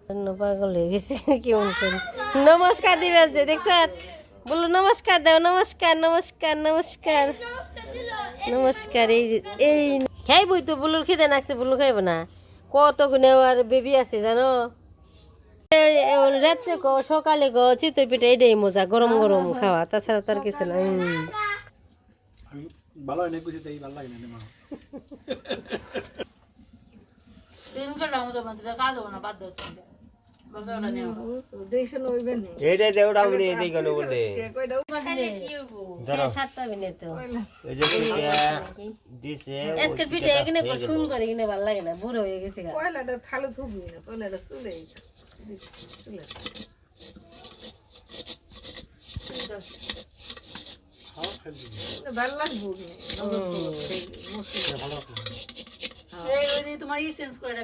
পাগল হয়ে গেছে কেমন করে নমস্কার দিবেন যে দেখছেন বলো নমস্কার দাও নমস্কার নমস্কার নমস্কার নমস্কার এই খাইবই তো বুলুর খিদে নাকছে বুলু খাইব না কত গুণে আর বেবি আছে জানো রাত্রে গো সকালে গো চিতই পিঠা এটাই মজা গরম গরম খাওয়া তাছাড়া তার কিছু না ভালো হয় না কিছু তাই ভালো লাগে না মা এইটাই দেওটা আমি এই কেন বলে সাত পাবি না তো এই যে দিছে আজকের পিঠা এখানে সুন্দর এখানে ভালো লাগে না বুড়ো হয়ে গেছে পয়লাটা থালে থুবি না পয়লাটা চুলে ভালো লাগবো ভালো তোমার ই চেঞ্জ করে